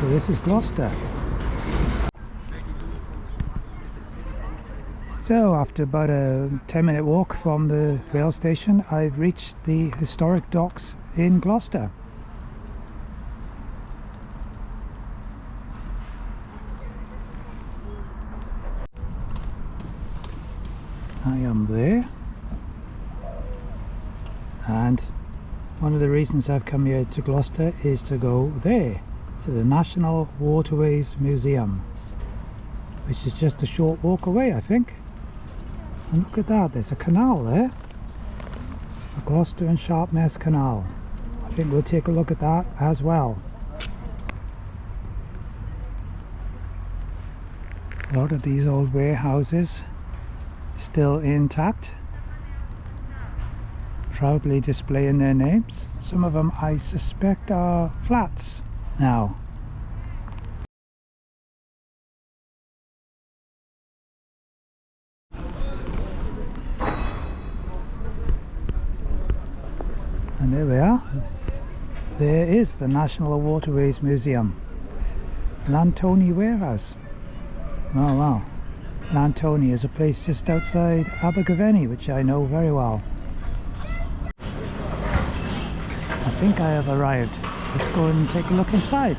So this is Gloucester. So after about a 10-minute walk from the rail station, I've reached the historic docks in Gloucester. I am there, and one of the reasons I've come here to Gloucester is to go there, to the National Waterways Museum, which is just a short walk away, I think. And look at that, there's a canal there, the Gloucester and Sharpness Canal. I think we'll take a look at that as well. A lot of these old warehouses still intact, proudly displaying their names. Some of them I suspect are flats now. And there we are. There is the National Waterways Museum. Lantony Warehouse. Oh wow. Lantony is a place just outside Abergavenny, which I know very well. I think I have arrived. Let's go and take a look inside.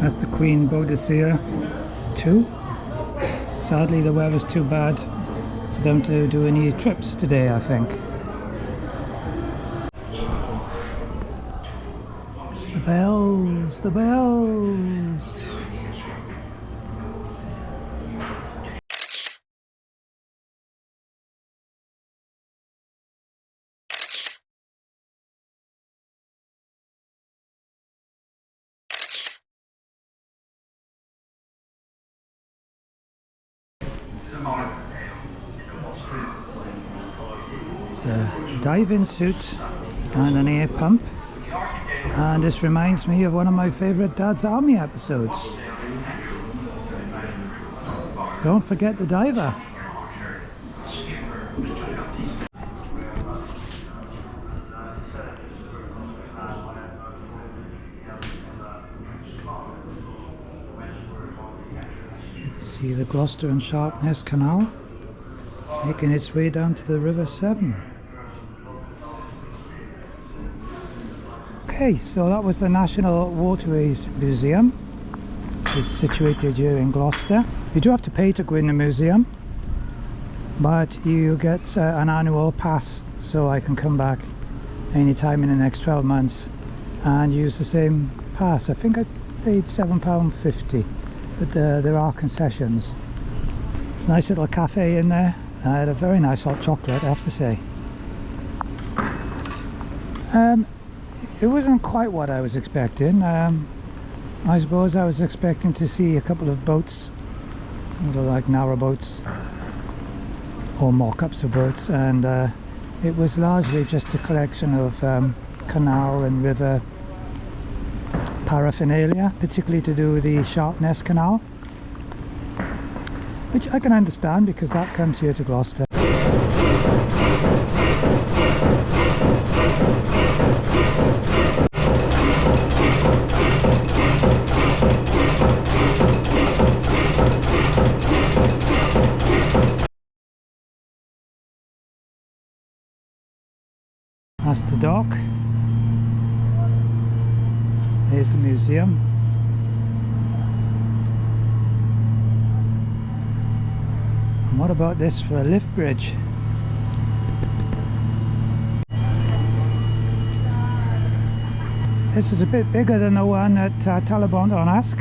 That's the Queen Boadicea 2. Sadly the weather's too bad for them to do any trips today, I think. The bells, the bells! It's a diving suit and an air pump, and this reminds me of one of my favourite Dad's Army episodes. Don't forget the diver. See the Gloucester and Sharpness Canal making its way down to the River Severn. Okay, so that was the National Waterways Museum. It's situated here in Gloucester. You do have to pay to go in the museum, but you get an annual pass, so I can come back anytime in the next 12 months and use the same pass. I think I paid £7.50, but there are concessions. It's a nice little cafe in there. I had a very nice hot chocolate, I have to say. It wasn't quite what I was expecting. I suppose I was expecting to see a couple of boats, like narrow boats or mock-ups of boats, and it was largely just a collection of canal and river paraphernalia, particularly to do with the Sharpness Canal, which I can understand because that comes here to Gloucester. That's the dock. There's the museum. And what about this for a lift bridge? This is a bit bigger than the one at Talbot-on-Usk.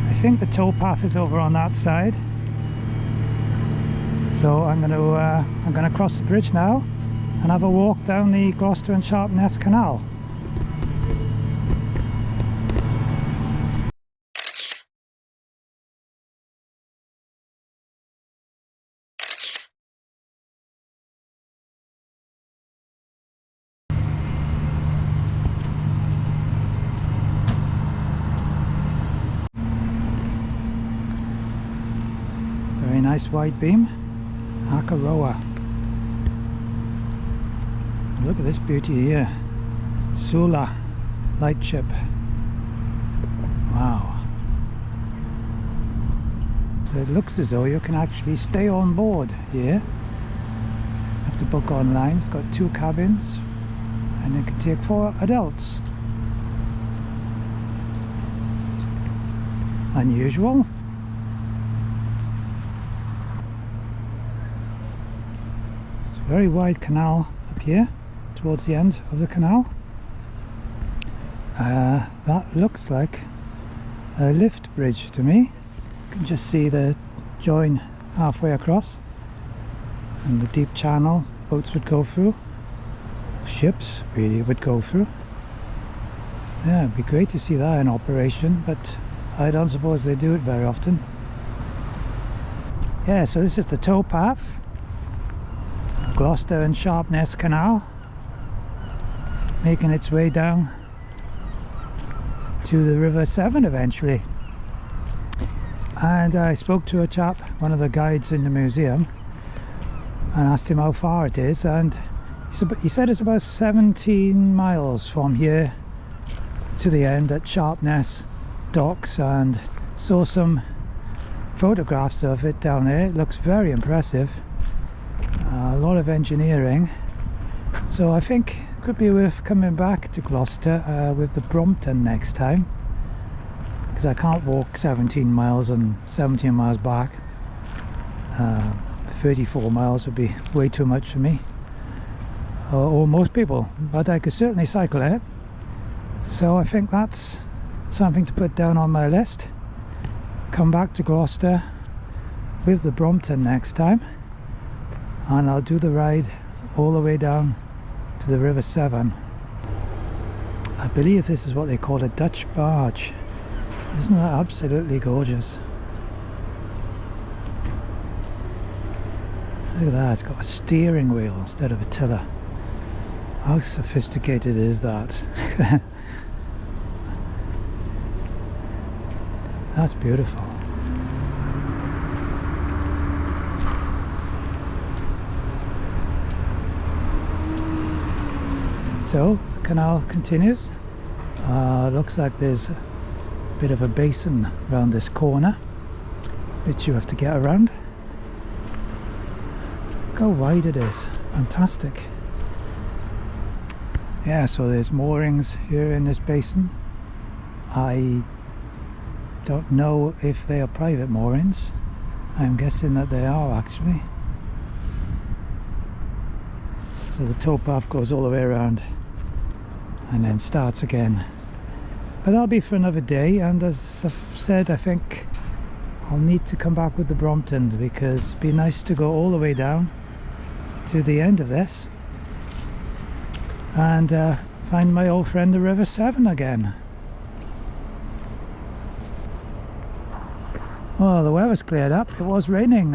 I think the towpath is over on that side. So I'm going to cross the bridge now and have a walk down the Gloucester and Sharpness Canal. nice wide beam, Akaroa. Look at this beauty here, Sula lightship. Wow. So it looks as though you can actually stay on board here. You have to book online. It's got 2 cabins and it can take 4 adults. Unusual. It's a very wide canal up here towards the end of the canal. That looks like a lift bridge to me. You can just see the join halfway across and the deep channel boats would go through, ships really would go through. Yeah, it'd be great to see that in operation, but I don't suppose they do it very often. Yeah, so this is the towpath, Gloucester and Sharpness Canal, making its way down to the River Severn eventually. And I spoke to a chap, one of the guides in the museum, and asked him how far it is, and he said it's about 17 miles from here to the end at Sharpness docks, and saw some photographs of it down there. It looks very impressive. A lot of engineering, so I think it could be worth coming back to Gloucester with the Brompton next time, because I can't walk 17 miles and 17 miles back. 34 miles would be way too much for me, or most people, but I could certainly cycle it. So I think that's something to put down on my list. Come back to Gloucester with the Brompton next time, and I'll do the ride all the way down to the River Severn. I believe this is what they call a Dutch barge. Isn't that absolutely gorgeous? Look at that, it's got a steering wheel instead of a tiller. How sophisticated is that? That's beautiful. So the canal continues. Looks like there's a bit of a basin around this corner which you have to get around. Look how wide it is. Fantastic. Yeah, so there's moorings here in this basin. I don't know if they are private moorings. I'm guessing that they are actually. So the towpath goes all the way around and then starts again. But that'll be for another day, and as I've said, I think I'll need to come back with the Brompton, because it'd be nice to go all the way down to the end of this and find my old friend the River Severn again. Well, the weather's cleared up. It was raining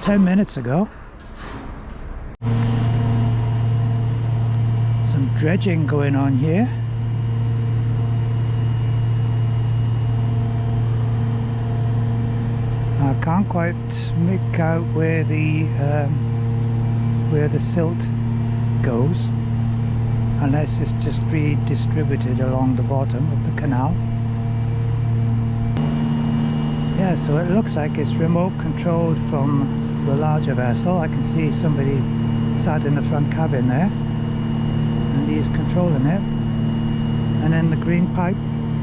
10 minutes ago. Some dredging going on here. I can't quite make out where the silt goes, unless it's just redistributed along the bottom of the canal. Yeah, so it looks like it's remote controlled from the larger vessel. I can see somebody sat in the front cabin there, and he's controlling it. And then the green pipe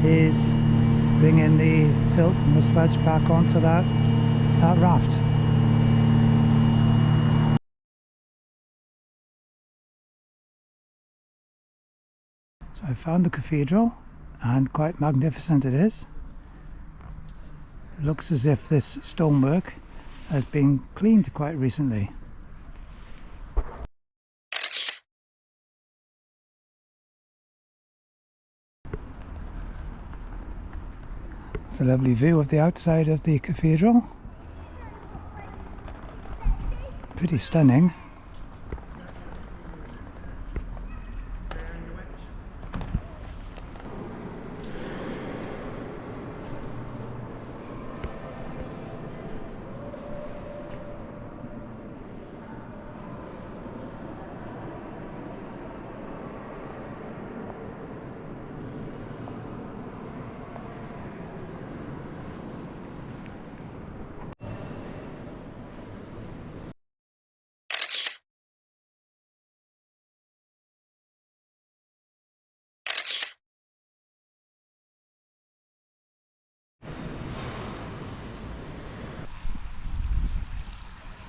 is bringing the silt and the sludge back onto that raft. So I found the cathedral, and quite magnificent it is. It looks as if this stonework has been cleaned quite recently. It's a lovely view of the outside of the cathedral. Pretty stunning.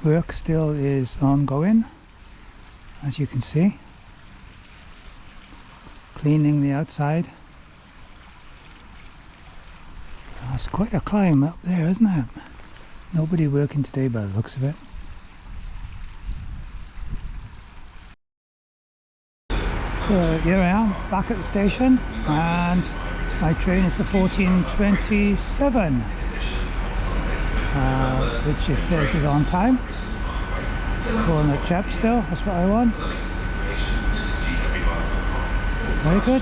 Work still is ongoing, as you can see. Cleaning the outside. That's quite a climb up there, isn't it? Nobody working today by the looks of it. So here I am, back at the station, and my train is the 14:27, which it says is on time. Calling it Chepstow, that's what I want. Very good.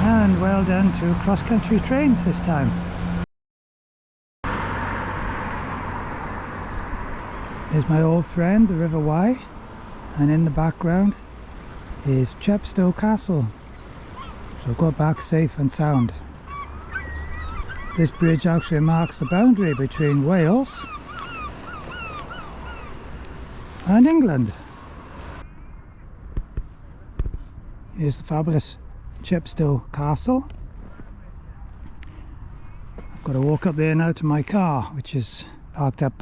And well done to cross-country trains this time. There's my old friend, the River Wye, and in the background is Chepstow Castle. So got back safe and sound. This bridge actually marks the boundary between Wales and England. Here's the fabulous Chepstow Castle. I've got to walk up there now to my car, which is parked up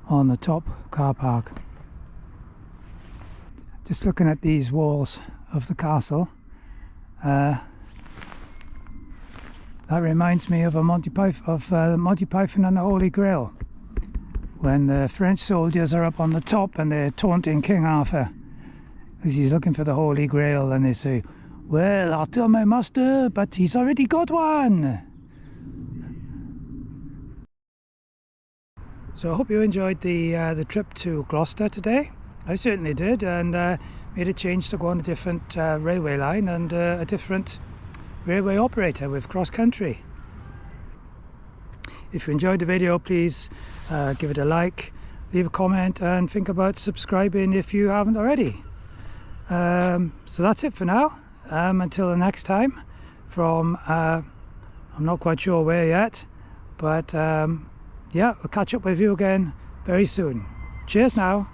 on the top car park. Just looking at these walls of the castle, that reminds me of Monty Python and the Holy Grail, when the French soldiers are up on the top and they're taunting King Arthur because he's looking for the Holy Grail, and they say, "Well, I'll tell my master, but he's already got one." So I hope you enjoyed the trip to Gloucester today. I certainly did, and made a change to go on a different railway line and a different railway operator with cross country. If you enjoyed the video, please give it a like, leave a comment, and think about subscribing if you haven't already. So that's it for now. Until the next time, from I'm not quite sure where yet, but yeah, I'll catch up with you again very soon. Cheers now.